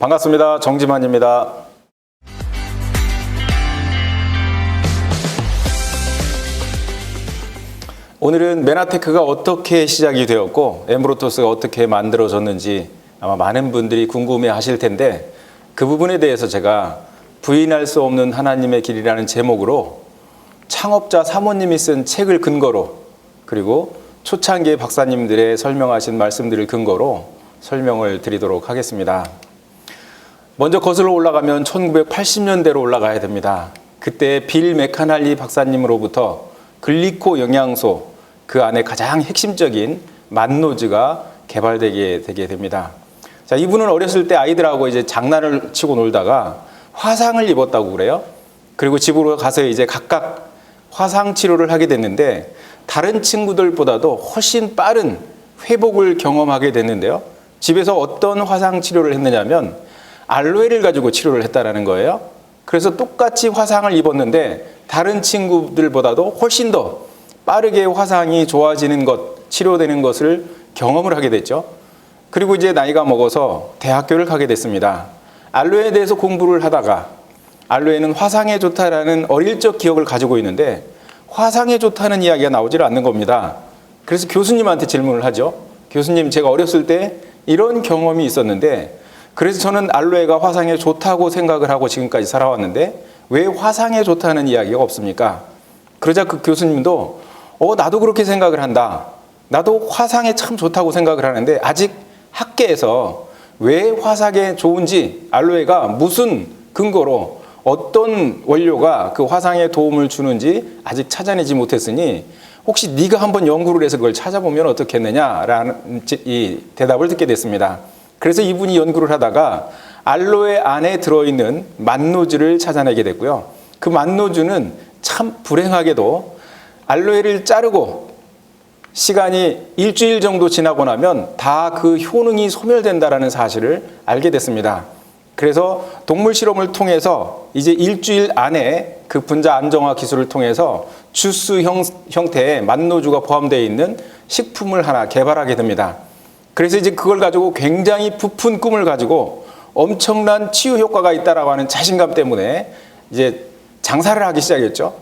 반갑습니다. 정지만입니다. 오늘은 메나테크가 어떻게 시작이 되었고 엠브로토스가 어떻게 만들어졌는지 아마 많은 분들이 궁금해 하실 텐데, 그 부분에 대해서 제가 부인할 수 없는 하나님의 길이라는 제목으로 창업자 사모님이 쓴 책을 근거로, 그리고 초창기의 박사님들의 설명하신 말씀들을 근거로 설명을 드리도록 하겠습니다. 먼저 거슬러 올라가면 1980년대로 올라가야 됩니다. 그때 빌 메카날리 박사님으로부터 글리코 영양소, 그 안에 가장 핵심적인 만노즈가 개발되게 됩니다. 자, 이분은 어렸을 때 아이들하고 이제 장난을 치고 놀다가 화상을 입었다고 그래요. 그리고 집으로 가서 이제 각각 화상 치료를 하게 됐는데, 다른 친구들보다도 훨씬 빠른 회복을 경험하게 됐는데요. 집에서 어떤 화상 치료를 했느냐면 알로에를 가지고 치료를 했다라는 거예요. 그래서 똑같이 화상을 입었는데 다른 친구들보다도 훨씬 더 빠르게 화상이 좋아지는 것, 치료되는 것을 경험을 하게 됐죠. 그리고 이제 나이가 먹어서 대학교를 가게 됐습니다. 알로에에 대해서 공부를 하다가 알로에는 화상에 좋다라는 어릴 적 기억을 가지고 있는데 화상에 좋다는 이야기가 나오질 않는 겁니다. 그래서 교수님한테 질문을 하죠. 교수님, 제가 어렸을 때 이런 경험이 있었는데, 그래서 저는 알로에가 화상에 좋다고 생각을 하고 지금까지 살아왔는데 왜 화상에 좋다는 이야기가 없습니까? 그러자 그 교수님도 나도 그렇게 생각을 한다. 나도 화상에 참 좋다고 생각을 하는데 아직 학계에서 왜 화상에 좋은지, 알로에가 무슨 근거로 어떤 원료가 그 화상에 도움을 주는지 아직 찾아내지 못했으니 혹시 네가 한번 연구를 해서 그걸 찾아보면 어떻겠느냐라는 이 대답을 듣게 됐습니다. 그래서 이분이 연구를 하다가 알로에 안에 들어있는 만노즈를 찾아내게 됐고요. 그 만노즈는 참 불행하게도 알로에를 자르고 시간이 일주일 정도 지나고 나면 다 그 효능이 소멸된다는 사실을 알게 됐습니다. 그래서 동물 실험을 통해서 이제 일주일 안에 그 분자 안정화 기술을 통해서 주스 형태의 만노즈가 포함되어 있는 식품을 하나 개발하게 됩니다. 그래서 이제 그걸 가지고 굉장히 부푼 꿈을 가지고 엄청난 치유 효과가 있다라고 하는 자신감 때문에 이제 장사를 하기 시작했죠.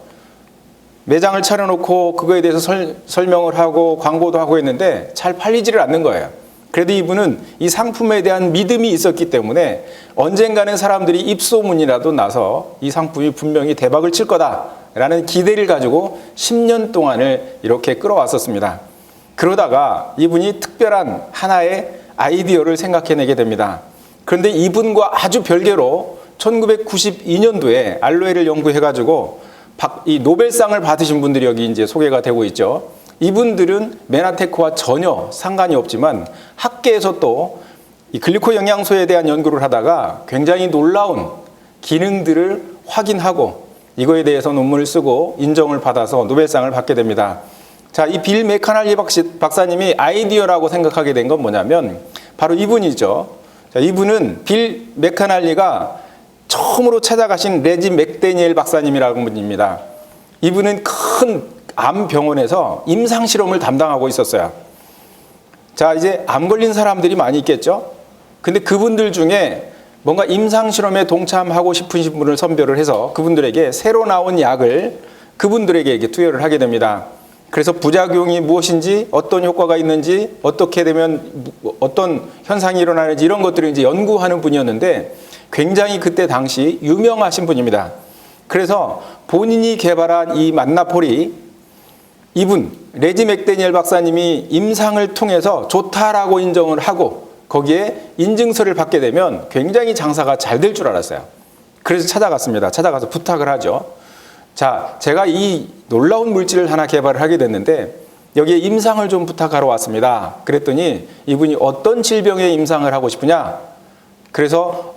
매장을 차려놓고 그거에 대해서 설명을 하고 광고도 하고 했는데 잘 팔리지를 않는 거예요. 그래도 이분은 이 상품에 대한 믿음이 있었기 때문에 언젠가는 사람들이 입소문이라도 나서 이 상품이 분명히 대박을 칠 거다라는 기대를 가지고 10년 동안을 이렇게 끌어왔었습니다. 그러다가 이분이 특별한 하나의 아이디어를 생각해내게 됩니다. 그런데 이분과 아주 별개로 1992년도에 알로에를 연구해가지고 이 노벨상을 받으신 분들이 여기 이제 소개가 되고 있죠. 이분들은 메나테크와 전혀 상관이 없지만 학계에서 또 이 글리코 영양소에 대한 연구를 하다가 굉장히 놀라운 기능들을 확인하고 이거에 대해서 논문을 쓰고 인정을 받아서 노벨상을 받게 됩니다. 자, 이 빌 메카날리 박사님이 아이디어라고 생각하게 된 건 뭐냐면 바로 이분이죠. 자, 이분은 빌 메카날리가 처음으로 찾아가신 레지 맥데니엘 박사님이라는 분입니다. 이분은 큰 암병원에서 임상실험을 담당하고 있었어요. 자, 이제 암 걸린 사람들이 많이 있겠죠? 근데 그분들 중에 뭔가 임상실험에 동참하고 싶으신 분을 선별을 해서 그분들에게 새로 나온 약을 그분들에게 이렇게 투여를 하게 됩니다. 그래서 부작용이 무엇인지, 어떤 효과가 있는지, 어떻게 되면 어떤 현상이 일어나는지 이런 것들을 이제 연구하는 분이었는데 굉장히 그때 당시 유명하신 분입니다. 그래서 본인이 개발한 이 만나폴이 이분 레지 맥데니엘 박사님이 임상을 통해서 좋다라고 인정을 하고 거기에 인증서를 받게 되면 굉장히 장사가 잘 될 줄 알았어요. 그래서 찾아갔습니다. 찾아가서 부탁을 하죠. 자, 제가 이 놀라운 물질을 하나 개발을 하게 됐는데 여기에 임상을 좀 부탁하러 왔습니다. 그랬더니 이분이 어떤 질병에 임상을 하고 싶으냐? 그래서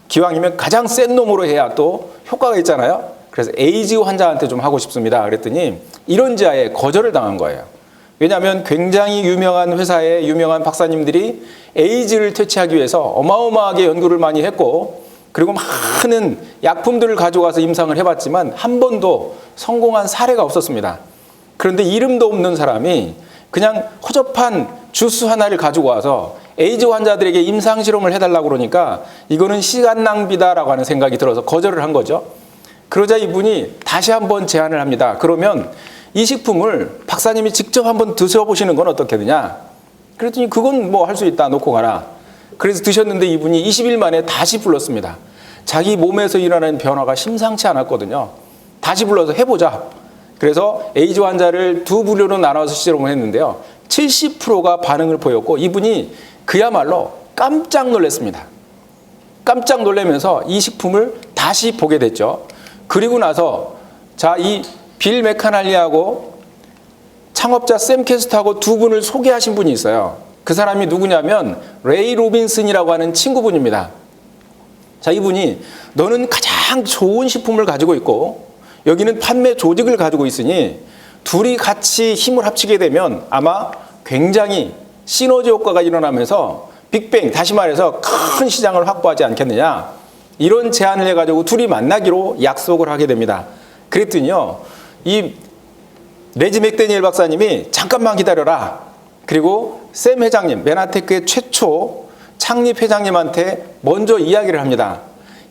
기왕이면 가장 센 놈으로 해야 또 효과가 있잖아요. 그래서 에이즈 환자한테 좀 하고 싶습니다. 그랬더니 이런 지하에 거절을 당한 거예요. 왜냐하면 굉장히 유명한 회사의 유명한 박사님들이 에이즈를 퇴치하기 위해서 어마어마하게 연구를 많이 했고 그리고 많은 약품들을 가져가서 임상을 해봤지만 한 번도 성공한 사례가 없었습니다. 그런데 이름도 없는 사람이 그냥 허접한 주스 하나를 가지고 와서 에이즈 환자들에게 임상실험을 해달라고 그러니까 이거는 시간 낭비다라고 하는 생각이 들어서 거절을 한 거죠. 그러자 이분이 다시 한번 제안을 합니다. 그러면 이 식품을 박사님이 직접 한번 드셔보시는 건 어떻게 되냐? 그랬더니 그건 뭐 할 수 있다, 놓고 가라. 그래서 드셨는데 이분이 20일 만에 다시 불렀습니다. 자기 몸에서 일어나는 변화가 심상치 않았거든요. 다시 불러서 해보자. 그래서 에이즈 환자를 두 부류로 나눠서 실험을 했는데요. 70%가 반응을 보였고 이분이 그야말로 깜짝 놀랐습니다. 깜짝 놀라면서 이 식품을 다시 보게 됐죠. 그리고 나서 자, 이 빌 메카날리하고 창업자 샘 캐스트하고 두 분을 소개하신 분이 있어요. 그 사람이 누구냐면 레이 로빈슨이라고 하는 친구분입니다. 자, 이분이 너는 가장 좋은 식품을 가지고 있고 여기는 판매 조직을 가지고 있으니 둘이 같이 힘을 합치게 되면 아마 굉장히 시너지 효과가 일어나면서 빅뱅, 다시 말해서 큰 시장을 확보하지 않겠느냐, 이런 제안을 해가지고 둘이 만나기로 약속을 하게 됩니다. 그랬더니요, 이 레지 맥데니엘 박사님이 잠깐만 기다려라. 그리고 샘 회장님, 메나테크의 최초 창립 회장님한테 먼저 이야기를 합니다.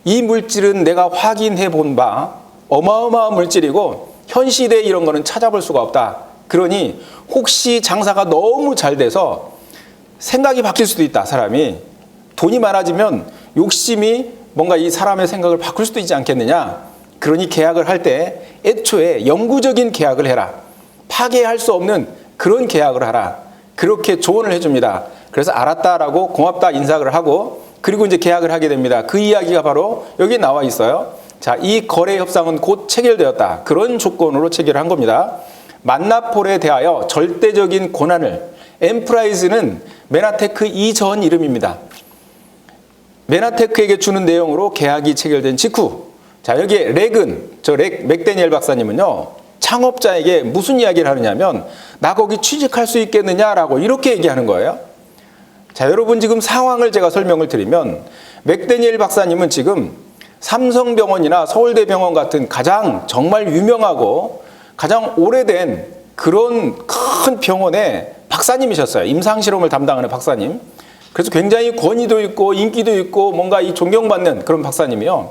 이 물질은 내가 확인해 본 바 어마어마한 물질이고 현 시대에 이런 거는 찾아볼 수가 없다. 그러니 혹시 장사가 너무 잘 돼서 생각이 바뀔 수도 있다. 사람이 돈이 많아지면 욕심이 뭔가 이 사람의 생각을 바꿀 수도 있지 않겠느냐. 그러니 계약을 할 때 애초에 영구적인 계약을 해라. 파괴할 수 없는 그런 계약을 하라. 그렇게 조언을 해줍니다. 그래서 알았다라고 고맙다 인사를 하고 그리고 이제 계약을 하게 됩니다. 그 이야기가 바로 여기 나와 있어요. 자, 이 거래 협상은 곧 체결되었다. 그런 조건으로 체결한 겁니다. 만나폴에 대하여 절대적인 권한을, 엠프라이즈는 메나테크 이전 이름입니다. 메나테크에게 주는 내용으로 계약이 체결된 직후, 자, 여기에 렉은, 렉 맥데니엘 박사님은요, 창업자에게 무슨 이야기를 하느냐면 나 거기 취직할 수 있겠느냐라고 이렇게 얘기하는 거예요. 자, 여러분 지금 상황을 제가 설명을 드리면 맥데니엘 박사님은 지금 삼성병원이나 서울대병원 같은 가장 정말 유명하고 가장 오래된 그런 큰 병원의 박사님이셨어요. 임상실험을 담당하는 박사님. 그래서 굉장히 권위도 있고 인기도 있고 뭔가 이 존경받는 그런 박사님이요.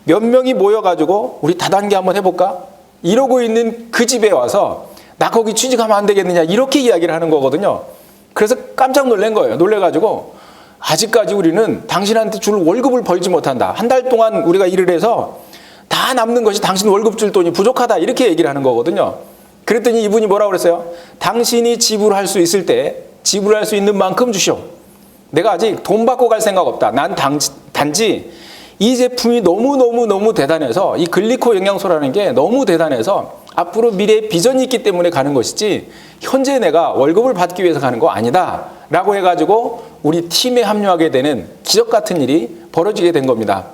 몇 명이 모여가지고 우리 다단계 한번 해볼까? 이러고 있는 그 집에 와서 나 거기 취직하면 안 되겠느냐 이렇게 이야기를 하는 거거든요. 그래서 깜짝 놀란 거예요. 놀래가지고 아직까지 우리는 당신한테 줄 월급을 벌지 못한다. 한 달 동안 우리가 일을 해서 다 남는 것이 당신 월급 줄 돈이 부족하다. 이렇게 얘기를 하는 거거든요. 그랬더니 이분이 뭐라고 그랬어요? 당신이 지불할 수 있을 때 지불할 수 있는 만큼 주시오. 내가 아직 돈 받고 갈 생각 없다. 난 단지 이 제품이 너무 대단해서 이 글리코 영양소라는 게 너무 대단해서 앞으로 미래에 비전이 있기 때문에 가는 것이지 현재 내가 월급을 받기 위해서 가는 거 아니다 라고 해가지고 우리 팀에 합류하게 되는 기적 같은 일이 벌어지게 된 겁니다.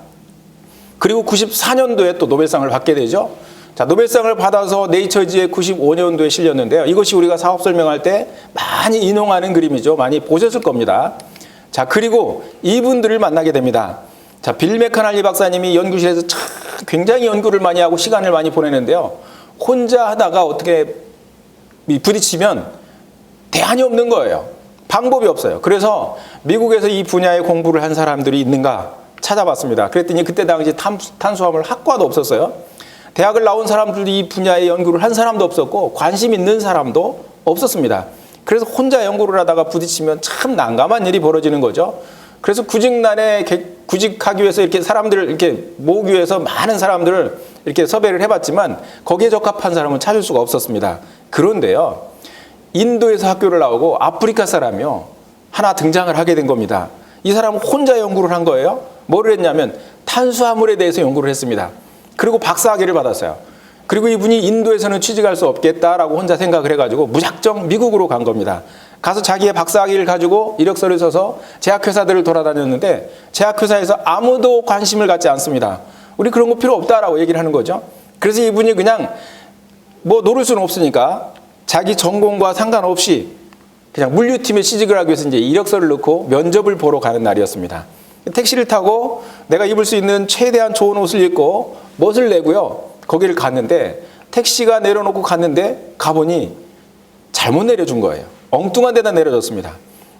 그리고 94년도에 또 노벨상을 받게 되죠. 자, 노벨상을 받아서 네이처지에 95년도에 실렸는데요. 이것이 우리가 사업 설명할 때 많이 인용하는 그림이죠. 많이 보셨을 겁니다. 자, 그리고 이분들을 만나게 됩니다. 자, 빌 메카날리 박사님이 연구실에서 굉장히 연구를 많이 하고 시간을 많이 보내는데요. 혼자 하다가 어떻게 부딪히면 대안이 없는 거예요. 방법이 없어요. 그래서 미국에서 이 분야의 공부를 한 사람들이 있는가 찾아봤습니다. 그랬더니 그때 당시 탄수화물 학과도 없었어요. 대학을 나온 사람들이 이 분야의 연구를 한 사람도 없었고 관심 있는 사람도 없었습니다. 그래서 혼자 연구를 하다가 부딪히면 참 난감한 일이 벌어지는 거죠. 그래서 구직난에 구직하기 위해서 이렇게 사람들을 이렇게 모으기 위해서 많은 사람들을 이렇게 섭외를 해봤지만 거기에 적합한 사람은 찾을 수가 없었습니다. 그런데요, 인도에서 학교를 나오고 아프리카 사람이요 하나 등장을 하게 된 겁니다. 이 사람은 혼자 연구를 한 거예요. 뭐를 했냐면 탄수화물에 대해서 연구를 했습니다. 그리고 박사학위를 받았어요. 그리고 이분이 인도에서는 취직할 수 없겠다라고 혼자 생각을 해가지고 무작정 미국으로 간 겁니다. 가서 자기의 박사학위를 가지고 이력서를 써서 제약회사들을 돌아다녔는데 제약회사에서 아무도 관심을 갖지 않습니다. 우리 그런 거 필요 없다라고 얘기를 하는 거죠. 그래서 이분이 그냥 뭐 노릴 수는 없으니까 자기 전공과 상관없이 그냥 물류팀에 취직을 하기 위해서 이제 이력서를 넣고 면접을 보러 가는 날이었습니다. 택시를 타고 내가 입을 수 있는 최대한 좋은 옷을 입고 멋을 내고요. 거기를 갔는데 택시가 내려놓고 갔는데 가보니 잘못 내려준 거예요. 엉뚱한 데다 내려줬습니다.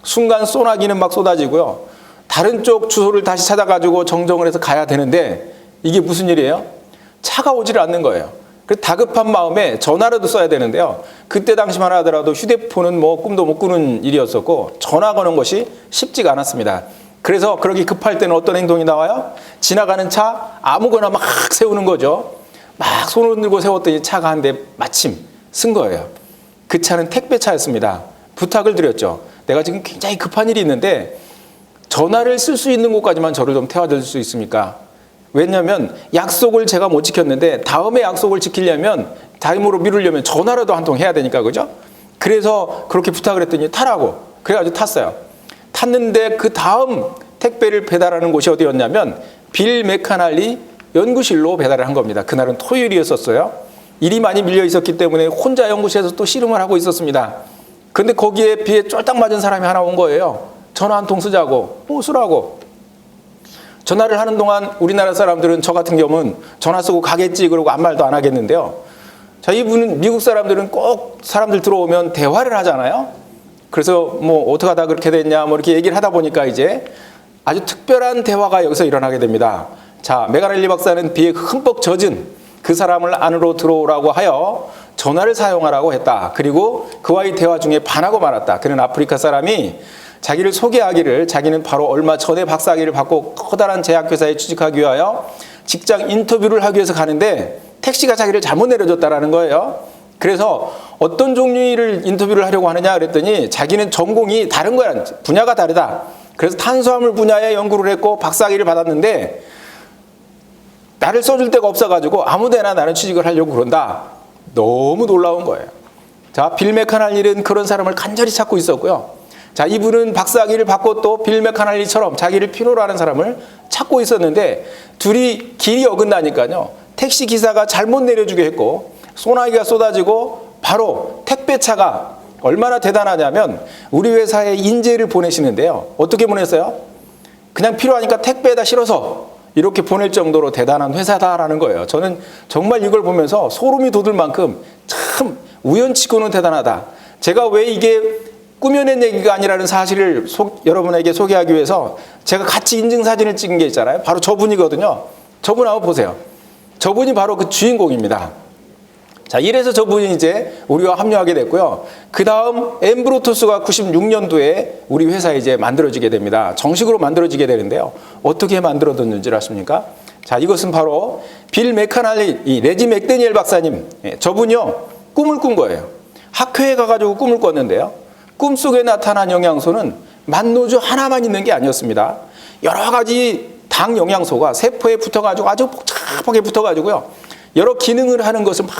순간 소나기는 막 쏟아지고요. 다른 쪽 주소를 다시 찾아가지고 정정을 해서 가야 되는데 이게 무슨 일이에요? 차가 오질 않는 거예요. 그래서 다급한 마음에 전화라도 써야 되는데요. 그때 당시만 하더라도 휴대폰은 뭐 꿈도 못 꾸는 일이었었고 전화 거는 것이 쉽지가 않았습니다. 그래서 그렇게 급할 때는 어떤 행동이 나와요? 지나가는 차 아무거나 막 세우는 거죠. 막 손을 들고 세웠더니 차가 한 대 마침 쓴 거예요. 그 차는 택배차였습니다. 부탁을 드렸죠. 내가 지금 굉장히 급한 일이 있는데 전화를 쓸 수 있는 곳까지만 저를 좀 태워다 줄 수 있습니까? 왜냐하면 약속을 제가 못 지켰는데 다음에 약속을 지키려면 다음으로 미루려면 전화라도 한 통 해야 되니까, 그죠? 그래서 그렇게 부탁을 했더니 타라고. 그래가지고 탔어요. 탔는데 그 다음 택배를 배달하는 곳이 어디였냐면 빌 메카날리 연구실로 배달을 한 겁니다. 그날은 토요일이었었어요. 일이 많이 밀려 있었기 때문에 혼자 연구실에서 또 씨름을 하고 있었습니다. 근데 거기에 비에 쫄딱 맞은 사람이 하나 온 거예요. 전화 한 통 쓰자고. 쓰라고. 전화를 하는 동안 우리나라 사람들은 저 같은 경우는 전화 쓰고 가겠지 그러고 아무 말도 안 하겠는데요. 자, 이분은 미국 사람들은 꼭 사람들 들어오면 대화를 하잖아요. 그래서 뭐 어떻게 하다 그렇게 됐냐 뭐 이렇게 얘기를 하다 보니까 이제 아주 특별한 대화가 여기서 일어나게 됩니다. 자, 메카날리 박사는 비에 흠뻑 젖은 그 사람을 안으로 들어오라고 하여 전화를 사용하라고 했다. 그리고 그와의 대화 중에 반하고 말았다. 그는 아프리카 사람이 자기를 소개하기를, 자기는 바로 얼마 전에 박사학위를 받고 커다란 제약회사에 취직하기 위하여 직장 인터뷰를 하기 위해서 가는데 택시가 자기를 잘못 내려줬다라는 거예요. 그래서 어떤 종류의 인터뷰를 하려고 하느냐 그랬더니 자기는 전공이 다른 거야. 분야가 다르다. 그래서 탄수화물 분야에 연구를 했고 박사학위를 받았는데 나를 써줄 데가 없어가지고 아무데나 나는 취직을 하려고 그런다. 너무 놀라운 거예요. 자, 빌 메카날리는 그런 사람을 간절히 찾고 있었고요. 자, 이분은 박사학위를 받고 또 빌 메카날리처럼 자기를 필요로 하는 사람을 찾고 있었는데 둘이 길이 어긋나니까요. 택시 기사가 잘못 내려주게 했고 소나기가 쏟아지고 바로 택배차가 얼마나 대단하냐면 우리 회사에 인재를 보내시는데요. 어떻게 보냈어요? 그냥 필요하니까 택배에다 실어서 이렇게 보낼 정도로 대단한 회사다라는 거예요. 저는 정말 이걸 보면서 소름이 돋을 만큼 참 우연치고는 대단하다. 제가 왜 이게 꾸며낸 얘기가 아니라는 사실을 여러분에게 소개하기 위해서 제가 같이 인증사진을 찍은 게 있잖아요. 바로 저분이거든요. 저분 한번 보세요. 저분이 바로 그 주인공입니다. 자, 이래서 저분이 이제 우리와 합류하게 됐고요. 그 다음 엠브로토스가 96년도에 우리 회사에 이제 만들어지게 됩니다. 정식으로 만들어지게 되는데요. 어떻게 만들어졌는지 아십니까? 자, 이것은 바로 빌 메카날리, 이 레지 맥데니엘 박사님. 저분이요, 꿈을 꾼 거예요. 학회에 가가지고 꿈을 꿨는데요. 꿈속에 나타난 영양소는 만노주 하나만 있는 게 아니었습니다. 여러 가지 당 영양소가 세포에 붙어가지고 아주 복잡하게 붙어가지고요. 여러 기능을 하는 것을 막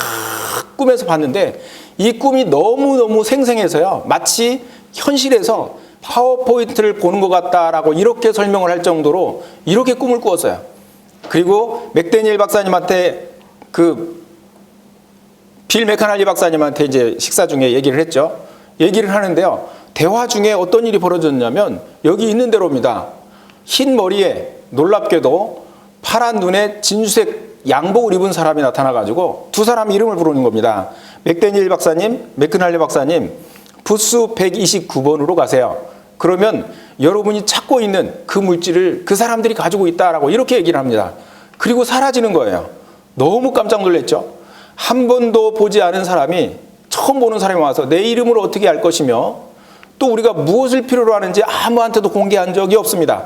꿈에서 봤는데 이 꿈이 너무너무 생생해서요. 마치 현실에서 파워포인트를 보는 것 같다라고 이렇게 설명을 할 정도로 이렇게 꿈을 꾸었어요. 그리고 맥데니엘 박사님한테 빌 메카날리 박사님한테 이제 식사 중에 얘기를 했죠. 얘기를 하는데요. 대화 중에 어떤 일이 벌어졌냐면 여기 있는 대로입니다. 흰 머리에 놀랍게도 파란 눈에 진주색 양복을 입은 사람이 나타나가지고 두 사람 이름을 부르는 겁니다. 맥데니엘 박사님, 메크날리 박사님, 부스 129번으로 가세요. 그러면 여러분이 찾고 있는 그 물질을 그 사람들이 가지고 있다라고 이렇게 얘기를 합니다. 그리고 사라지는 거예요. 너무 깜짝 놀랐죠. 한 번도 보지 않은 사람이 처음 보는 사람이 와서 내 이름을 어떻게 알 것이며 또 우리가 무엇을 필요로 하는지 아무한테도 공개한 적이 없습니다.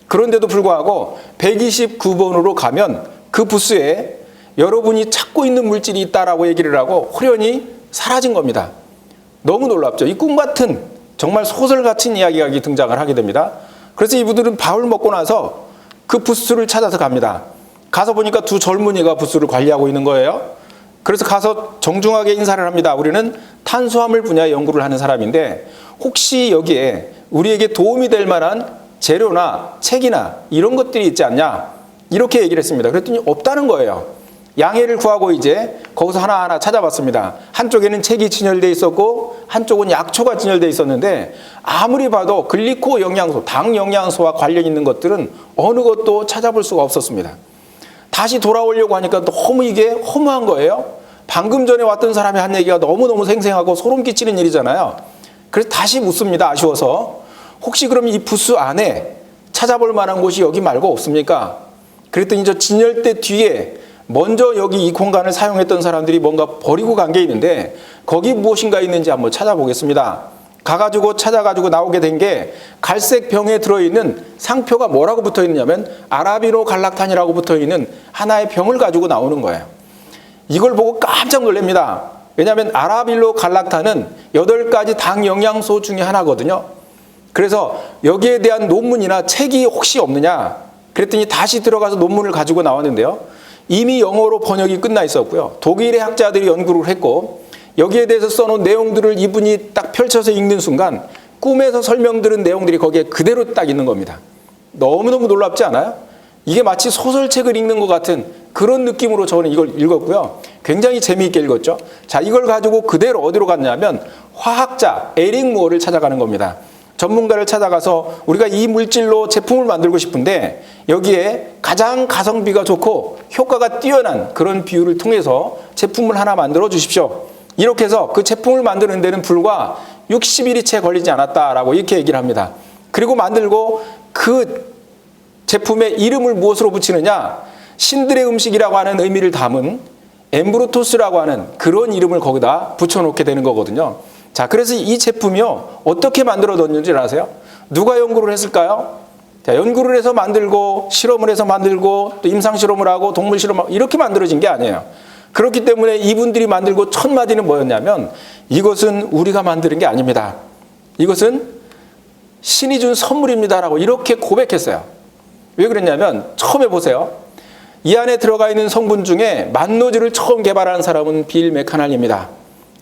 그런데도 불구하고 129번으로 가면 그 부스에 여러분이 찾고 있는 물질이 있다라고 얘기를 하고 호련히 사라진 겁니다. 너무 놀랍죠. 이 꿈 같은 정말 소설 같은 이야기가 등장을 하게 됩니다. 그래서 이분들은 밥을 먹고 나서 그 부스를 찾아서 갑니다. 가서 보니까 두 젊은이가 부스를 관리하고 있는 거예요. 그래서 가서 정중하게 인사를 합니다. 우리는 탄수화물 분야의 연구를 하는 사람인데 혹시 여기에 우리에게 도움이 될 만한 재료나 책이나 이런 것들이 있지 않냐? 이렇게 얘기를 했습니다. 그랬더니 없다는 거예요. 양해를 구하고 이제 거기서 하나하나 찾아봤습니다. 한쪽에는 책이 진열되어 있었고 한쪽은 약초가 진열되어 있었는데 아무리 봐도 글리코 영양소, 당 영양소와 관련 있는 것들은 어느 것도 찾아볼 수가 없었습니다. 다시 돌아오려고 하니까 너무 이게 허무한 거예요. 방금 전에 왔던 사람이 한 얘기가 너무너무 생생하고 소름 끼치는 일이잖아요. 그래서 다시 묻습니다. 아쉬워서. 혹시 그럼 이 부스 안에 찾아볼 만한 곳이 여기 말고 없습니까? 그랬더니 저 진열대 뒤에 먼저 여기 이 공간을 사용했던 사람들이 뭔가 버리고 간 게 있는데 거기 무엇인가 있는지 한번 찾아보겠습니다. 가가지고 찾아가지고 나오게 된 게 갈색 병에 들어있는 상표가 뭐라고 붙어 있느냐면 아라비노 갈락탄이라고 붙어 있는 하나의 병을 가지고 나오는 거예요. 이걸 보고 깜짝 놀랍니다. 왜냐하면 아라비노 갈락탄은 8가지 당 영양소 중에 하나거든요. 그래서 여기에 대한 논문이나 책이 혹시 없느냐 그랬더니 다시 들어가서 논문을 가지고 나왔는데요. 이미 영어로 번역이 끝나 있었고요. 독일의 학자들이 연구를 했고 여기에 대해서 써놓은 내용들을 이분이 딱 펼쳐서 읽는 순간 꿈에서 설명들은 내용들이 거기에 그대로 딱 있는 겁니다. 너무너무 놀랍지 않아요? 이게 마치 소설책을 읽는 것 같은 그런 느낌으로 저는 이걸 읽었고요. 굉장히 재미있게 읽었죠. 자, 이걸 가지고 그대로 어디로 갔냐면 화학자 에릭 무어를 찾아가는 겁니다. 전문가를 찾아가서 우리가 이 물질로 제품을 만들고 싶은데 여기에 가장 가성비가 좋고 효과가 뛰어난 그런 비율을 통해서 제품을 하나 만들어 주십시오. 이렇게 해서 그 제품을 만드는 데는 불과 60일이 채 걸리지 않았다라고 이렇게 얘기를 합니다. 그리고 만들고 그 제품의 이름을 무엇으로 붙이느냐? 신들의 음식이라고 하는 의미를 담은 엠브로토스라고 하는 그런 이름을 거기다 붙여놓게 되는 거거든요. 자, 그래서 이 제품이요 어떻게 만들어졌는지 아세요? 누가 연구를 했을까요? 자, 연구를 해서 만들고 실험을 해서 만들고 또 임상 실험을 하고 동물 실험을 하고 이렇게 만들어진 게 아니에요. 그렇기 때문에 이분들이 만들고 첫 마디는 뭐였냐면 이것은 우리가 만드는 게 아닙니다. 이것은 신이 준 선물입니다라고 이렇게 고백했어요. 왜 그랬냐면 처음에 보세요. 이 안에 들어가 있는 성분 중에 만노즈를 처음 개발한 사람은 빌 메카날입니다.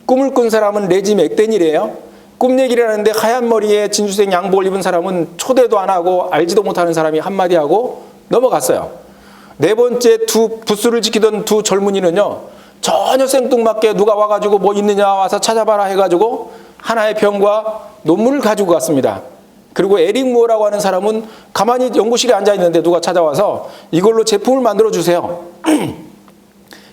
꿈을 꾼 사람은 레지 맥데닐이에요. 꿈 얘기를 하는데 하얀 머리에 진주색 양복을 입은 사람은 초대도 안 하고 알지도 못하는 사람이 한마디 하고 넘어갔어요. 네 번째 두 부스를 지키던 두 젊은이는요. 전혀 생뚱맞게 누가 와가지고 뭐 있느냐 와서 찾아봐라 해가지고 하나의 병과 논문을 가지고 갔습니다. 그리고 에릭 무어라고 하는 사람은 가만히 연구실에 앉아있는데 누가 찾아와서 이걸로 제품을 만들어 주세요.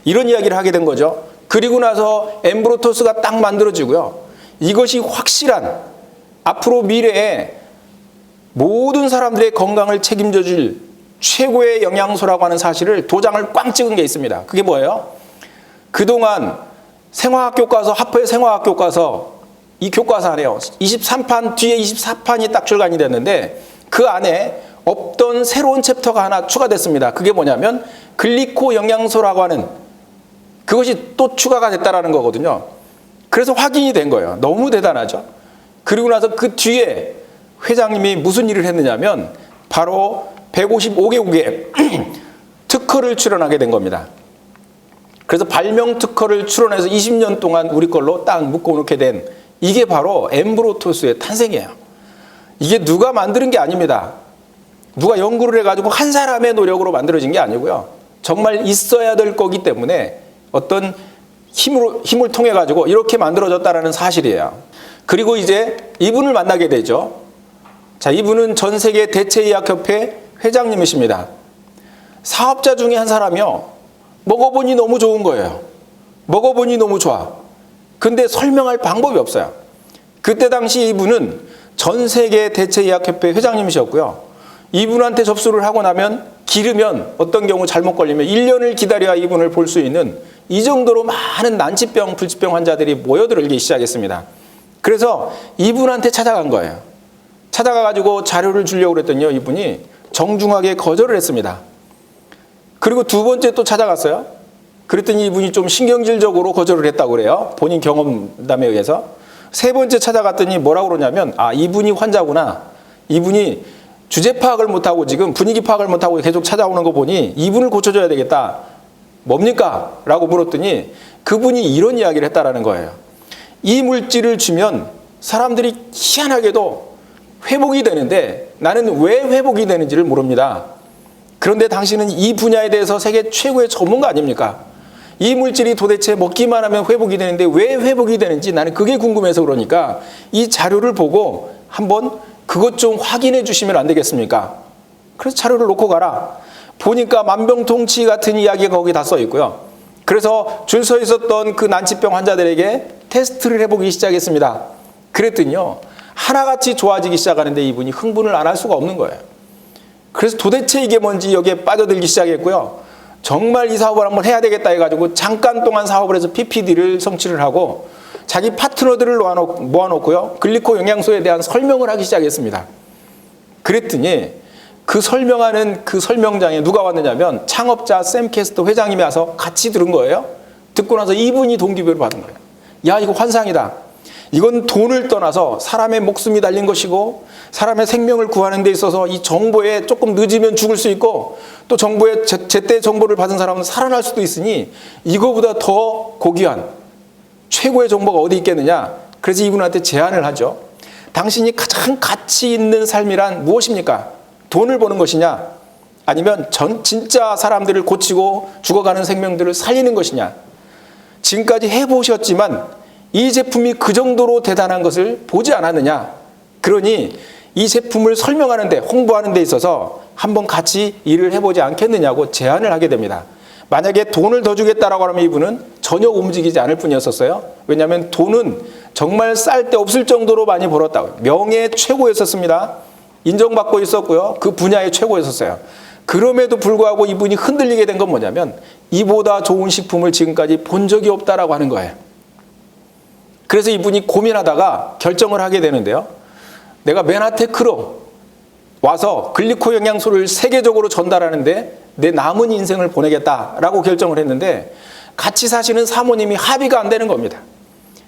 이런 이야기를 하게 된 거죠. 그리고 나서 엠브로토스가 딱 만들어지고요. 이것이 확실한 앞으로 미래에 모든 사람들의 건강을 책임져 줄 최고의 영양소라고 하는 사실을 도장을 꽝 찍은 게 있습니다. 그게 뭐예요? 그동안 생화학 교과서, 하프의 생화학 교과서 이 교과서 안에요. 23판 뒤에 24판이 딱 출간이 됐는데 그 안에 없던 새로운 챕터가 하나 추가됐습니다. 그게 뭐냐면 글리코 영양소라고 하는 그것이 또 추가가 됐다라는 거거든요. 그래서 확인이 된 거예요. 너무 대단하죠. 그리고 나서 그 뒤에 회장님이 무슨 일을 했느냐면 바로 155개국에 특허를 출원하게 된 겁니다. 그래서 발명 특허를 출원해서 20년 동안 우리 걸로 딱 묶어놓게 된 이게 바로 엠브로토스의 탄생이에요. 이게 누가 만드는 게 아닙니다. 누가 연구를 해가지고 한 사람의 노력으로 만들어진 게 아니고요. 정말 있어야 될 거기 때문에 어떤 힘을 통해 가지고 이렇게 만들어졌다는 사실이에요. 그리고 이제 이분을 만나게 되죠. 자, 이분은 전 세계 대체의학협회 회장님이십니다. 사업자 중에 한 사람이요. 먹어보니 너무 좋은 거예요. 먹어보니 너무 좋아. 근데 설명할 방법이 없어요. 그때 당시 이분은 전 세계 대체의학협회 회장님이셨고요. 이분한테 접수를 하고 나면 기르면 어떤 경우 잘못 걸리면 1년을 기다려야 이분을 볼 수 있는 이 정도로 많은 난치병, 불치병 환자들이 모여들기 시작했습니다. 그래서 이분한테 찾아간 거예요. 찾아가가지고 자료를 주려고 그랬더니요. 이분이 정중하게 거절을 했습니다. 그리고 두 번째 또 찾아갔어요. 그랬더니 이분이 좀 신경질적으로 거절을 했다고 그래요. 본인 경험담에 의해서. 세 번째 찾아갔더니 뭐라고 그러냐면 이분이 환자구나. 이분이 주제 파악을 못하고 지금 분위기 파악을 못하고 계속 찾아오는 거 보니 이분을 고쳐줘야 되겠다. 뭡니까? 라고 물었더니 그분이 이런 이야기를 했다라는 거예요. 이 물질을 주면 사람들이 희한하게도 회복이 되는데 나는 왜 회복이 되는지를 모릅니다. 그런데 당신은 이 분야에 대해서 세계 최고의 전문가 아닙니까? 이 물질이 도대체 먹기만 하면 회복이 되는데 왜 회복이 되는지 나는 그게 궁금해서 그러니까 이 자료를 보고 한번 그것 좀 확인해 주시면 안 되겠습니까? 그래서 자료를 놓고 가라. 보니까 만병통치 같은 이야기가 거기 다 써 있고요. 그래서 줄 서 있었던 그 난치병 환자들에게 테스트를 해보기 시작했습니다. 그랬더니요. 하나같이 좋아지기 시작하는데 이분이 흥분을 안 할 수가 없는 거예요. 그래서 도대체 이게 뭔지 여기에 빠져들기 시작했고요. 정말 이 사업을 한번 해야 되겠다 해가지고 잠깐 동안 사업을 해서 PPD를 성취를 하고 자기 파트너들을 모아놓고요. 글리코 영양소에 대한 설명을 하기 시작했습니다. 그랬더니 그 설명하는 그 설명장에 누가 왔느냐면 창업자 샘 캐스터 회장님이 와서 같이 들은 거예요. 듣고 나서 이분이 동기부여를 받은 거예요. 야, 이거 환상이다. 이건 돈을 떠나서 사람의 목숨이 달린 것이고 사람의 생명을 구하는 데 있어서 이 정보에 조금 늦으면 죽을 수 있고 또 정보에 제때 정보를 받은 사람은 살아날 수도 있으니 이거보다 더 고귀한 최고의 정보가 어디 있겠느냐. 그래서 이분한테 제안을 하죠. 당신이 가장 가치 있는 삶이란 무엇입니까? 돈을 버는 것이냐? 아니면 진짜 사람들을 고치고 죽어가는 생명들을 살리는 것이냐? 지금까지 해보셨지만 이 제품이 그 정도로 대단한 것을 보지 않았느냐? 그러니 이 제품을 설명하는 데, 홍보하는 데 있어서 한번 같이 일을 해보지 않겠느냐고 제안을 하게 됩니다. 만약에 돈을 더 주겠다라고 하면 이분은 전혀 움직이지 않을 뿐이었어요. 왜냐하면 돈은 정말 쌀 데 없을 정도로 많이 벌었다고요. 명예 최고였었습니다. 인정받고 있었고요. 그 분야의 최고였었어요. 그럼에도 불구하고 이분이 흔들리게 된 건 뭐냐면 이보다 좋은 식품을 지금까지 본 적이 없다라고 하는 거예요. 그래서 이분이 고민하다가 결정을 하게 되는데요. 내가 메나테크로 와서 글리코 영양소를 세계적으로 전달하는데 내 남은 인생을 보내겠다라고 결정을 했는데 같이 사시는 사모님이 합의가 안 되는 겁니다.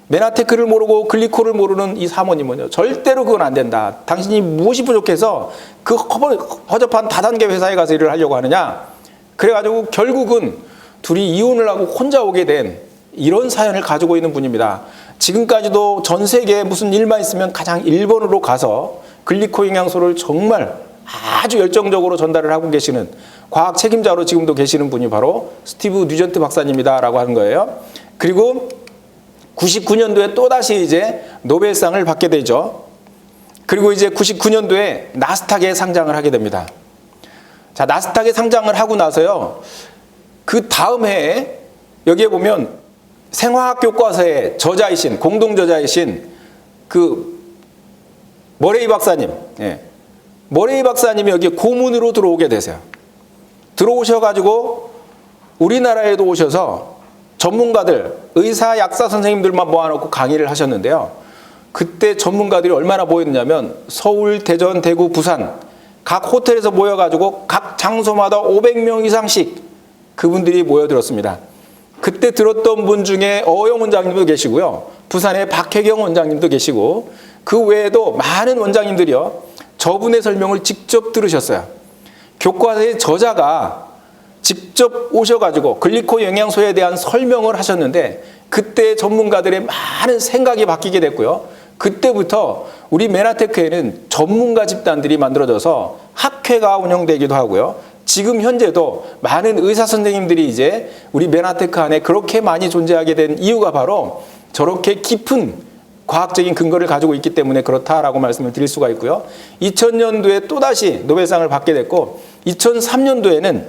메나테크를 모르고 글리코를 모르는 이 사모님은요. 절대로 그건 안 된다. 당신이 무엇이 부족해서 그 허접한 다단계 회사에 가서 일을 하려고 하느냐. 그래가지고 결국은 둘이 이혼을 하고 혼자 오게 된 이런 사연을 가지고 있는 분입니다. 지금까지도 전 세계에 무슨 일만 있으면 가장 1번으로 가서 글리코 영양소를 정말 아주 열정적으로 전달을 하고 계시는 과학 책임자로 지금도 계시는 분이 바로 스티브 뉴전트 박사님이다라고 하는 거예요. 그리고 99년도에 또다시 이제 노벨상을 받게 되죠. 그리고 이제 99년도에 나스닥에 상장을 하게 됩니다. 자, 나스닥에 상장을 하고 나서요. 그 다음 해에 여기에 보면 생화학 교과서의 저자이신, 공동 저자이신 그 머레이 박사님, 머레이 박사님이 여기 고문으로 들어오게 되세요. 들어오셔가지고 우리나라에도 오셔서 전문가들, 의사, 약사 선생님들만 모아놓고 강의를 하셨는데요. 그때 전문가들이 얼마나 모였냐면 서울, 대전, 대구, 부산 각 호텔에서 모여가지고 각 장소마다 500명 이상씩 그분들이 모여들었습니다. 그때 들었던 분 중에 어영 원장님도 계시고요. 부산의 박혜경 원장님도 계시고 그 외에도 많은 원장님들이요. 저분의 설명을 직접 들으셨어요. 교과서의 저자가 직접 오셔가지고 글리코 영양소에 대한 설명을 하셨는데 그때 전문가들의 많은 생각이 바뀌게 됐고요. 그때부터 우리 메나테크에는 전문가 집단들이 만들어져서 학회가 운영되기도 하고요. 지금 현재도 많은 의사 선생님들이 이제 우리 메나테크 안에 그렇게 많이 존재하게 된 이유가 바로 저렇게 깊은 과학적인 근거를 가지고 있기 때문에 그렇다라고 말씀을 드릴 수가 있고요. 2000년도에 또다시 노벨상을 받게 됐고 2003년도에는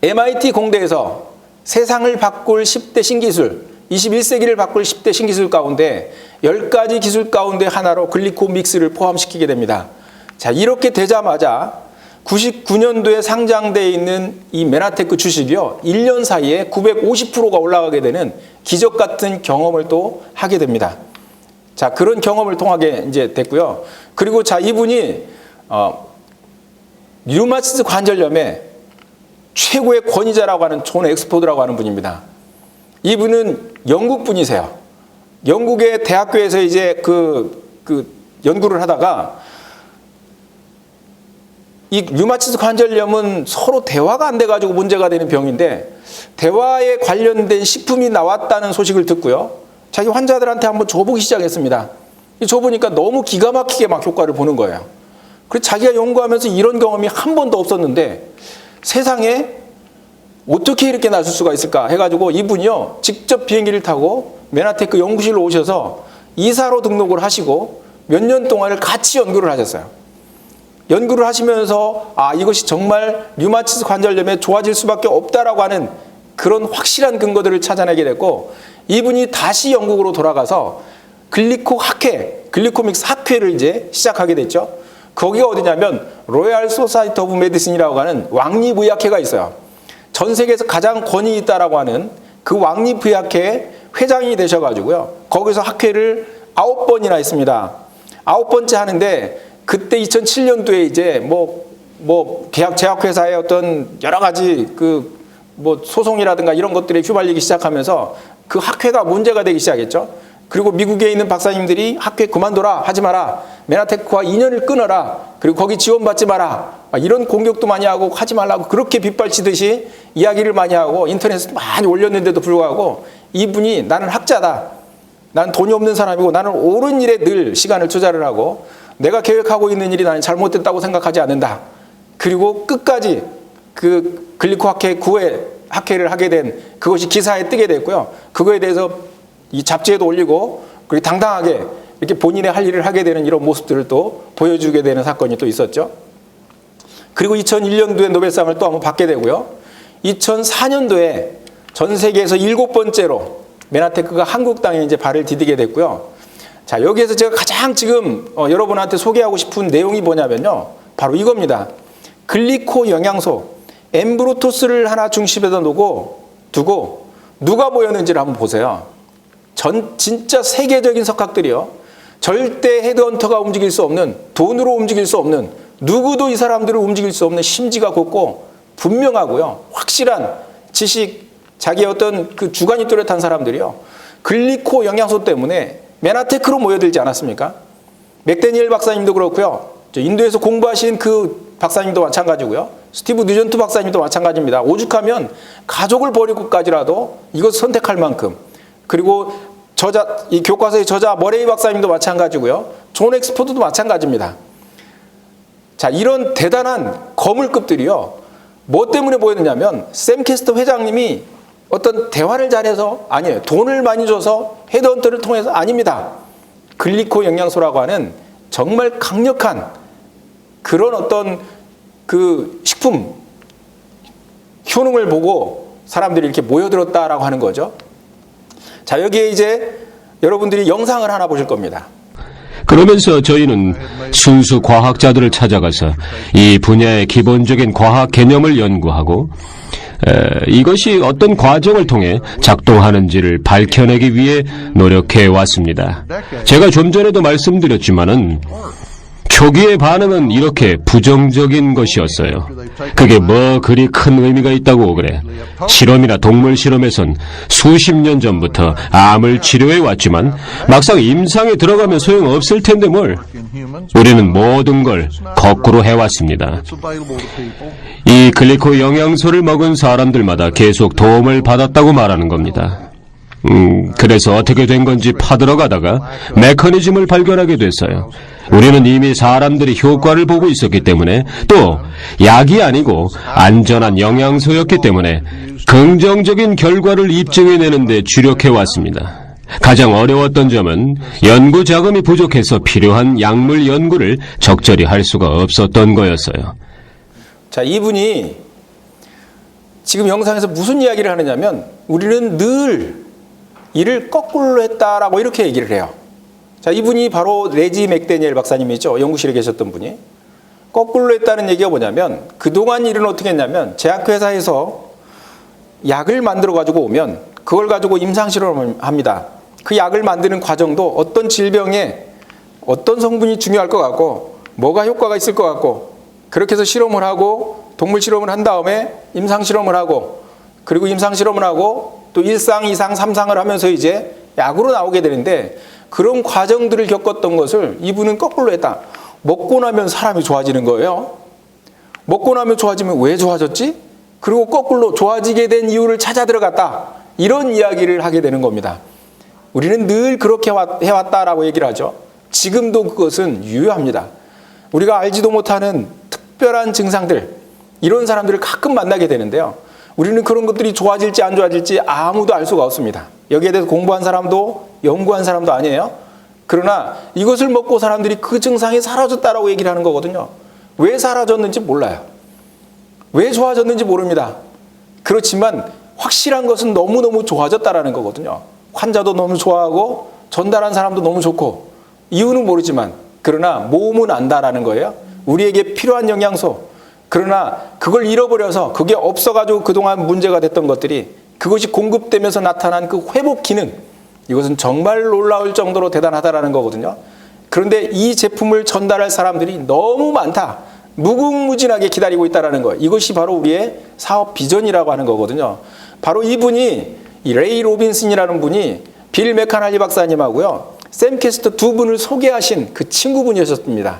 MIT 공대에서 세상을 바꿀 10대 신기술, 21세기를 바꿀 10대 신기술 가운데 10가지 기술 가운데 하나로 글리코 믹스를 포함시키게 됩니다. 자, 이렇게 되자마자 99년도에 상장되어 있는 이 메나테크 주식이요. 1년 사이에 950%가 올라가게 되는 기적 같은 경험을 또 하게 됩니다. 자, 그런 경험을 통하게 이제 됐고요. 그리고 자, 이분이 류마티스 관절염의 최고의 권위자라고 하는 존 엑스포드라고 하는 분입니다. 이분은 영국 분이세요. 영국의 대학교에서 이제 그 연구를 하다가 이 류마티스 관절염은 서로 대화가 안 돼가지고 문제가 되는 병인데 대화에 관련된 식품이 나왔다는 소식을 듣고요. 자기 환자들한테 한번 줘보기 시작했습니다. 줘보니까 너무 기가 막히게 막 효과를 보는 거예요. 그래서 자기가 연구하면서 이런 경험이 한 번도 없었는데 세상에 어떻게 이렇게 나설 수가 있을까 해가지고 이분이요. 직접 비행기를 타고 메나테크 연구실로 오셔서 이사로 등록을 하시고 몇 년 동안을 같이 연구를 하셨어요. 연구를 하시면서 이것이 정말 류마티스 관절염에 좋아질 수밖에 없다라고 하는 그런 확실한 근거들을 찾아내게 됐고 이분이 다시 영국으로 돌아가서 글리코믹스 학회를 이제 시작하게 됐죠. 거기가 어디냐면 로얄 소사이티 오브 메디슨이라고 하는 왕립의학회가 있어요. 전 세계에서 가장 권위 있다라고 하는 그 왕립의학회 회장이 되셔가지고요. 거기서 학회를 9번이나 했습니다. 9번째 하는데 그때 2007년도에 이제 뭐 제약회사의 어떤 여러 가지 소송이라든가 이런 것들에 휘말리기 시작하면서 그 학회가 문제가 되기 시작했죠. 그리고 미국에 있는 박사님들이 학회 그만둬라, 하지 마라, 메나테크와 인연을 끊어라, 그리고 거기 지원받지 마라, 이런 공격도 많이 하고 하지 말라고 그렇게 빗발치듯이 이야기를 많이 하고 인터넷에 많이 올렸는데도 불구하고 이분이 나는 학자다, 난 돈이 없는 사람이고 나는 옳은 일에 늘 시간을 투자를 하고 내가 계획하고 있는 일이 나는 잘못됐다고 생각하지 않는다. 그리고 끝까지 그 글리코학회 9회 학회를 하게 된 그것이 기사에 뜨게 됐고요. 그거에 대해서 이 잡지에도 올리고 그리고 당당하게 이렇게 본인의 할 일을 하게 되는 이런 모습들을 또 보여주게 되는 사건이 또 있었죠. 그리고 2001년도에 노벨상을 또 한번 받게 되고요. 2004년도에 전 세계에서 7번째로 메나테크가 한국 땅에 이제 발을 디디게 됐고요. 자, 여기에서 제가 가장 지금 여러분한테 소개하고 싶은 내용이 뭐냐면요. 바로 이겁니다. 글리코 영양소, 엠브로토스를 하나 중심에다 두고 누가 모였는지를 한번 보세요. 진짜 세계적인 석학들이요. 절대 헤드헌터가 움직일 수 없는, 돈으로 움직일 수 없는, 누구도 이 사람들을 움직일 수 없는 심지가 곱고 분명하고요. 확실한 지식, 자기의 어떤 그 주관이 뚜렷한 사람들이요. 글리코 영양소 때문에 메나테크로 모여들지 않았습니까? 맥데니엘 박사님도 그렇고요. 인도에서 공부하신 그 박사님도 마찬가지고요. 스티브 뉴전트 박사님도 마찬가지입니다. 오죽하면 가족을 버리고까지라도 이것을 선택할 만큼. 그리고 이 교과서의 저자 머레이 박사님도 마찬가지고요. 존 엑스포드도 마찬가지입니다. 자, 이런 대단한 거물급들이요. 뭐 때문에 모였느냐면 샘 캐스터 회장님이 어떤 대화를 잘해서 아니에요. 돈을 많이 줘서 헤드헌터를 통해서 아닙니다. 글리코 영양소라고 하는 정말 강력한 그런 어떤 그 식품 효능을 보고 사람들이 이렇게 모여들었다라고 하는 거죠. 자, 여기에 이제 여러분들이 영상을 하나 보실 겁니다. 그러면서 저희는 순수 과학자들을 찾아가서 이 분야의 기본적인 과학 개념을 연구하고 이것이 어떤 과정을 통해 작동하는지를 밝혀내기 위해 노력해 왔습니다. 제가 좀 전에도 말씀드렸지만은 초기의 반응은 이렇게 부정적인 것이었어요. 그게 뭐 그리 큰 의미가 있다고 그래. 실험이나 동물 실험에선 수십 년 전부터 암을 치료해 왔지만 막상 임상에 들어가면 소용없을 텐데 뭘. 우리는 모든 걸 거꾸로 해왔습니다. 이 글리코 영양소를 먹은 사람들마다 계속 도움을 받았다고 말하는 겁니다. 그래서 어떻게 된 건지 파들어가다가 메커니즘을 발견하게 됐어요. 우리는 이미 사람들이 효과를 보고 있었기 때문에 또 약이 아니고 안전한 영양소였기 때문에 긍정적인 결과를 입증해내는 데 주력해왔습니다. 가장 어려웠던 점은 연구 자금이 부족해서 필요한 약물 연구를 적절히 할 수가 없었던 거였어요. 자, 이분이 지금 영상에서 무슨 이야기를 하느냐면 우리는 늘 일을 거꾸로 했다라고 이렇게 얘기를 해요. 자, 이분이 바로 레지 맥데니엘 박사님이죠. 연구실에 계셨던 분이. 거꾸로 했다는 얘기가 뭐냐면 그동안 일은 어떻게 했냐면 제약회사에서 약을 만들어가지고 오면 그걸 가지고 임상실험을 합니다. 그 약을 만드는 과정도 어떤 질병에 어떤 성분이 중요할 것 같고 뭐가 효과가 있을 것 같고 그렇게 해서 실험을 하고 동물 실험을 한 다음에 임상실험을 하고 그리고 임상실험을 하고 또 1상, 2상, 3상을 하면서 이제 약으로 나오게 되는데 그런 과정들을 겪었던 것을 이분은 거꾸로 했다. 먹고 나면 사람이 좋아지는 거예요. 먹고 나면 좋아지면 왜 좋아졌지? 그리고 거꾸로 좋아지게 된 이유를 찾아 들어갔다. 이런 이야기를 하게 되는 겁니다. 우리는 늘 그렇게 해왔다라고 얘기를 하죠. 지금도 그것은 유효합니다. 우리가 알지도 못하는 특별한 증상들, 이런 사람들을 가끔 만나게 되는데요. 우리는 그런 것들이 좋아질지 안 좋아질지 아무도 알 수가 없습니다. 여기에 대해서 공부한 사람도 연구한 사람도 아니에요. 그러나 이것을 먹고 사람들이 그 증상이 사라졌다라고 얘기를 하는 거거든요. 왜 사라졌는지 몰라요. 왜 좋아졌는지 모릅니다. 그렇지만 확실한 것은 너무너무 좋아졌다라는 거거든요. 환자도 너무 좋아하고 전달한 사람도 너무 좋고 이유는 모르지만 그러나 모음은 안다라는 거예요. 우리에게 필요한 영양소. 그러나 그걸 잃어버려서 그게 없어가지고 그동안 문제가 됐던 것들이 그것이 공급되면서 나타난 그 회복 기능, 이것은 정말 놀라울 정도로 대단하다라는 거거든요. 그런데 이 제품을 전달할 사람들이 너무 많다. 무궁무진하게 기다리고 있다는 거. 이것이 바로 우리의 사업 비전이라고 하는 거거든요. 바로 이분이 이 레이 로빈슨이라는 분이 빌 메카날리 박사님하고요, 샘 캐스터 두 분을 소개하신 그 친구분이셨습니다.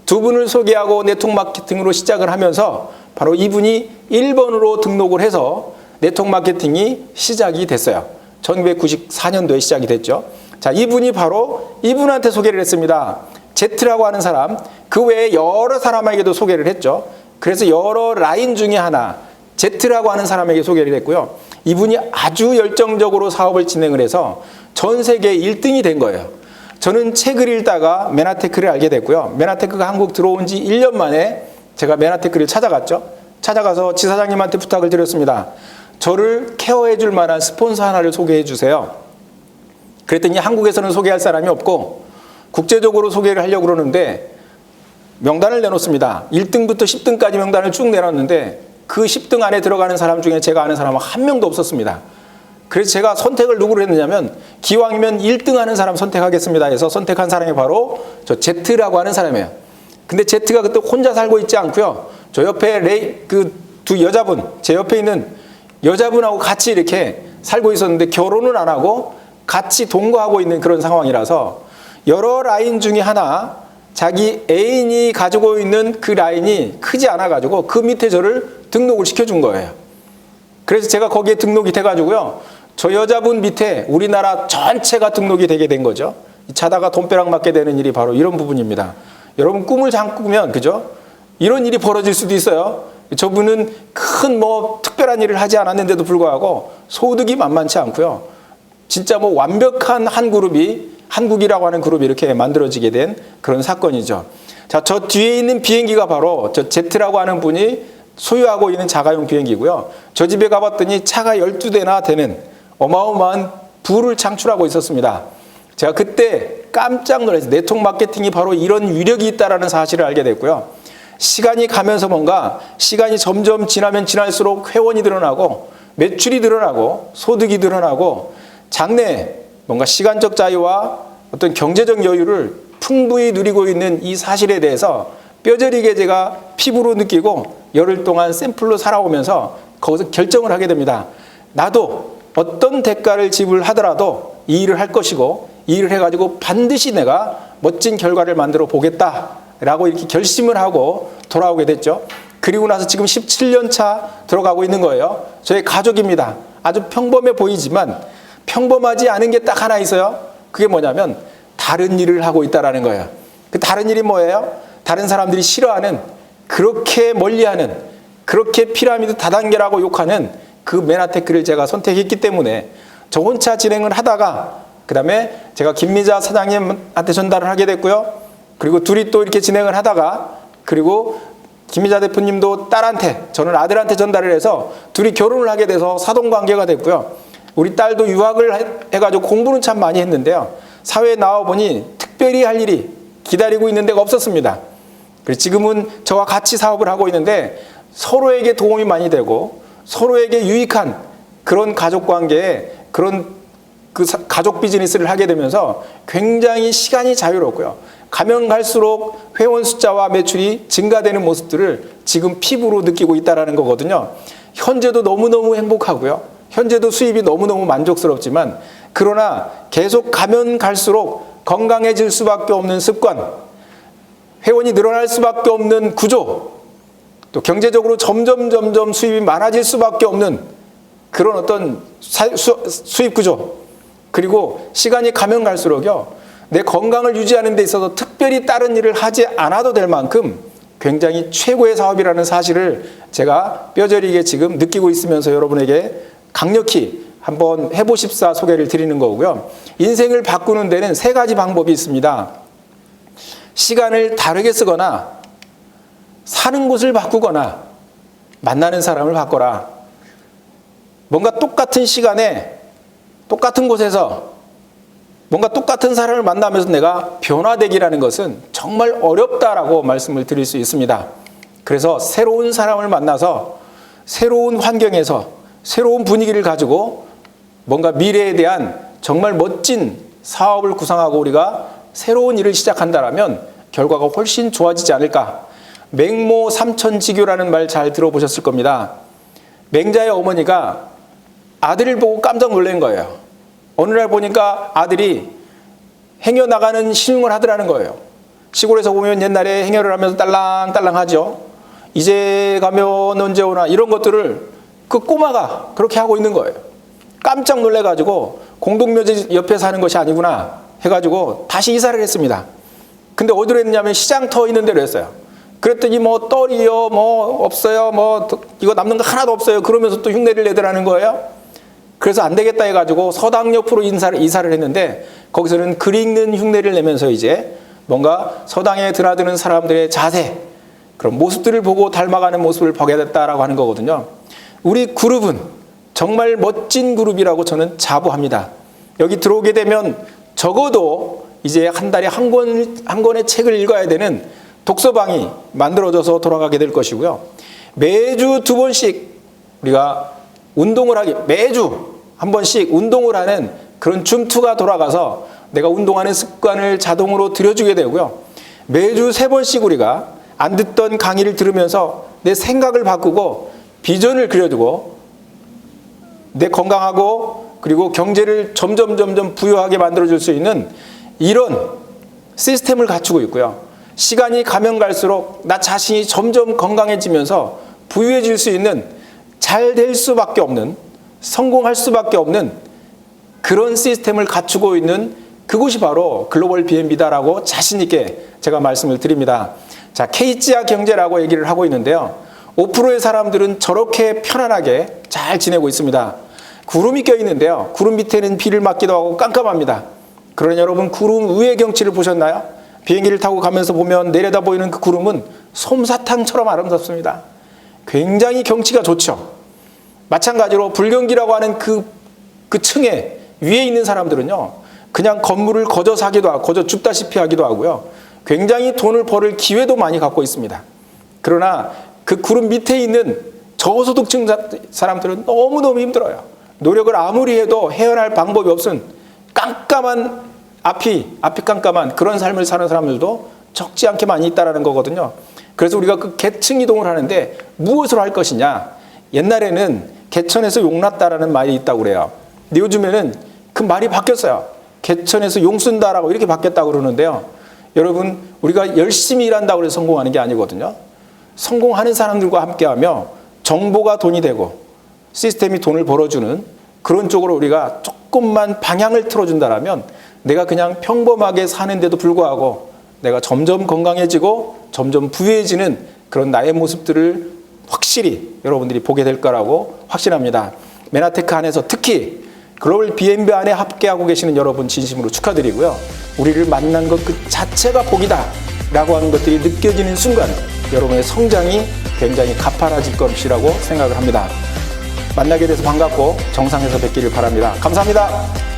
두 분을 소개하고 네트워크 마케팅으로 시작을 하면서 바로 이분이 1번으로 등록을 해서 네트워크 마케팅이 시작이 됐어요. 1994년도에 시작이 됐죠. 자, 이분이 바로 이분한테 소개를 했습니다. 제트라고 하는 사람, 그 외에 여러 사람에게도 소개를 했죠. 그래서 여러 라인 중에 하나, 제트라고 하는 사람에게 소개를 했고요. 이분이 아주 열정적으로 사업을 진행을 해서 전 세계 1등이 된 거예요. 저는 책을 읽다가 메나테크를 알게 됐고요. 메나테크가 한국 들어온 지 1년 만에 제가 메나테크를 찾아갔죠. 찾아가서 지사장님한테 부탁을 드렸습니다. 저를 케어해 줄 만한 스폰서 하나를 소개해 주세요. 그랬더니 한국에서는 소개할 사람이 없고 국제적으로 소개를 하려고 그러는데 명단을 내놓습니다. 1등부터 10등까지 명단을 쭉 내놨는데 그 10등 안에 들어가는 사람 중에 제가 아는 사람은 한 명도 없었습니다. 그래서 제가 선택을 누구로 했느냐면 기왕이면 1등 하는 사람 선택하겠습니다 해서 선택한 사람이 바로 저 제트라고 하는 사람이에요. 근데 제트가 그때 혼자 살고 있지 않고요. 저 옆에 그 두 여자분, 제 옆에 있는 여자분하고 같이 이렇게 살고 있었는데 결혼은 안 하고 같이 동거하고 있는 그런 상황이라서 여러 라인 중에 하나 자기 애인이 가지고 있는 그 라인이 크지 않아가지고 그 밑에 저를 등록을 시켜준 거예요. 그래서 제가 거기에 등록이 돼가지고요. 저 여자분 밑에 우리나라 전체가 등록이 되게 된 거죠. 자다가 돈벼락 맞게 되는 일이 바로 이런 부분입니다. 여러분 꿈을 잠 꾸면 그죠? 이런 일이 벌어질 수도 있어요. 저분은 큰 특별한 일을 하지 않았는데도 불구하고 소득이 만만치 않고요. 진짜 완벽한 한 그룹이 한국이라고 하는 그룹이 이렇게 만들어지게 된 그런 사건이죠. 자, 저 뒤에 있는 비행기가 바로 저 제트라고 하는 분이 소유하고 있는 자가용 비행기고요. 저 집에 가봤더니 차가 12대나 되는 어마어마한 부를 창출하고 있었습니다. 제가 그때 깜짝 놀랐어요. 네트워크 마케팅이 바로 이런 위력이 있다는 사실을 알게 됐고요. 시간이 가면서 시간이 점점 지나면 지날수록 회원이 늘어나고 매출이 늘어나고 소득이 늘어나고 장래에 시간적 자유와 어떤 경제적 여유를 풍부히 누리고 있는 이 사실에 대해서 뼈저리게 제가 피부로 느끼고 열흘 동안 샘플로 살아오면서 거기서 결정을 하게 됩니다. 나도 어떤 대가를 지불하더라도 이 일을 할 것이고 이 일을 해가지고 반드시 내가 멋진 결과를 만들어 보겠다라고 이렇게 결심을 하고 돌아오게 됐죠. 그리고 나서 지금 17년 차 들어가고 있는 거예요. 저희 가족입니다. 아주 평범해 보이지만 평범하지 않은 게 딱 하나 있어요. 그게 뭐냐면 다른 일을 하고 있다는 거예요. 그 다른 일이 뭐예요? 다른 사람들이 싫어하는, 그렇게 멀리하는, 그렇게 피라미드 다단계라고 욕하는 그 메나테크를 제가 선택했기 때문에 저 혼자 진행을 하다가 그 다음에 제가 김미자 사장님한테 전달을 하게 됐고요. 그리고 둘이 또 이렇게 진행을 하다가 그리고 김미자 대표님도 딸한테, 저는 아들한테 전달을 해서 둘이 결혼을 하게 돼서 사돈관계가 됐고요. 우리 딸도 유학을 해가지고 공부는 참 많이 했는데요. 사회에 나와보니 특별히 할 일이 기다리고 있는 데가 없었습니다. 그래서 지금은 저와 같이 사업을 하고 있는데 서로에게 도움이 많이 되고 서로에게 유익한 그런 가족관계에 그런 가족 비즈니스를 하게 되면서 굉장히 시간이 자유롭고요. 가면 갈수록 회원 숫자와 매출이 증가되는 모습들을 지금 피부로 느끼고 있다는 거거든요. 현재도 너무너무 행복하고요. 현재도 수입이 너무너무 만족스럽지만 그러나 계속 가면 갈수록 건강해질 수밖에 없는 습관, 회원이 늘어날 수밖에 없는 구조, 또 경제적으로 점점 수입이 많아질 수밖에 없는 그런 어떤 수입 구조, 그리고 시간이 가면 갈수록요, 내 건강을 유지하는 데 있어서 특별히 다른 일을 하지 않아도 될 만큼 굉장히 최고의 사업이라는 사실을 제가 뼈저리게 지금 느끼고 있으면서 여러분에게 강력히 한번 해보십사 소개를 드리는 거고요. 인생을 바꾸는 데는 3가지 방법이 있습니다. 시간을 다르게 쓰거나 사는 곳을 바꾸거나 만나는 사람을 바꿔라. 뭔가 똑같은 시간에 똑같은 곳에서 뭔가 똑같은 사람을 만나면서 내가 변화되기라는 것은 정말 어렵다라고 말씀을 드릴 수 있습니다. 그래서 새로운 사람을 만나서 새로운 환경에서 새로운 분위기를 가지고 뭔가 미래에 대한 정말 멋진 사업을 구상하고 우리가 새로운 일을 시작한다면 결과가 훨씬 좋아지지 않을까. 맹모 삼천지교라는 말 잘 들어보셨을 겁니다. 맹자의 어머니가 아들을 보고 깜짝 놀란 거예요. 어느 날 보니까 아들이 행여 나가는 신용을 하더라는 거예요. 시골에서 보면 옛날에 행여를 하면서 딸랑딸랑 하죠. 이제 가면 언제 오나 이런 것들을 그 꼬마가 그렇게 하고 있는 거예요. 깜짝 놀래가지고 공동묘지 옆에 사는 것이 아니구나 해가지고 다시 이사를 했습니다. 근데 어디로 했냐면 시장터 있는 데로 했어요. 그랬더니 뭐 떨이요 뭐 없어요 뭐 이거 남는 거 하나도 없어요 그러면서 또 흉내를 내더라는 거예요. 그래서 안 되겠다 해가지고 서당 옆으로 이사를 했는데 거기서는 글 읽는 흉내를 내면서 이제 뭔가 서당에 드나드는 사람들의 자세 그런 모습들을 보고 닮아가는 모습을 보게 됐다라고 하는 거거든요. 우리 그룹은 정말 멋진 그룹이라고 저는 자부합니다. 여기 들어오게 되면 적어도 이제 한 달에 한 권의 책을 읽어야 되는 독서방이 만들어져서 돌아가게 될 것이고요. 매주 2번씩 우리가 운동을 하기, 매주 한 번씩 운동을 하는 그런 줌투가 돌아가서 내가 운동하는 습관을 자동으로 들여주게 되고요. 매주 3번씩 우리가 안 듣던 강의를 들으면서 내 생각을 바꾸고 비전을 그려두고 내 건강하고 그리고 경제를 점점 부유하게 만들어줄 수 있는 이런 시스템을 갖추고 있고요. 시간이 가면 갈수록 나 자신이 점점 건강해지면서 부유해질 수 있는 잘 될 수밖에 없는 성공할 수밖에 없는 그런 시스템을 갖추고 있는 그곳이 바로 글로벌 BNB다라고 자신 있게 제가 말씀을 드립니다. 자, K자 경제라고 얘기를 하고 있는데요. 5%의 사람들은 저렇게 편안하게 잘 지내고 있습니다. 구름이 껴 있는데요. 구름 밑에는 비를 맞기도 하고 깜깜합니다. 그러나 여러분 구름 위의 경치를 보셨나요? 비행기를 타고 가면서 보면 내려다 보이는 그 구름은 솜사탕처럼 아름답습니다. 굉장히 경치가 좋죠. 마찬가지로 불경기라고 하는 그 층에 위에 있는 사람들은요. 그냥 건물을 거저 사기도 하고 거저 줍다시피 하기도 하고요. 굉장히 돈을 벌을 기회도 많이 갖고 있습니다. 그러나 그 구름 밑에 있는 저소득층 사람들은 너무너무 힘들어요. 노력을 아무리 해도 헤어날 방법이 없은 깜깜한 앞이 깜깜한 그런 삶을 사는 사람들도 적지 않게 많이 있다는 거거든요. 그래서 우리가 그 계층 이동을 하는데 무엇으로 할 것이냐. 옛날에는 개천에서 용났다라는 말이 있다고 그래요. 근데 요즘에는 그 말이 바뀌었어요. 개천에서 용 쓴다라고 이렇게 바뀌었다고 그러는데요. 여러분 우리가 열심히 일한다고 해서 성공하는 게 아니거든요. 성공하는 사람들과 함께하며 정보가 돈이 되고 시스템이 돈을 벌어주는 그런 쪽으로 우리가 조금만 방향을 틀어준다면 내가 그냥 평범하게 사는데도 불구하고 내가 점점 건강해지고 점점 부유해지는 그런 나의 모습들을 확실히 여러분들이 보게 될 거라고 확신합니다. 메나테크 안에서 특히 글로벌 BNB 안에 함께하고 계시는 여러분 진심으로 축하드리고요. 우리를 만난 것 그 자체가 복이다 라고 하는 것들이 느껴지는 순간 여러분의 성장이 굉장히 가파라질 것이라고 생각을 합니다. 만나게 돼서 반갑고 정상에서 뵙기를 바랍니다. 감사합니다.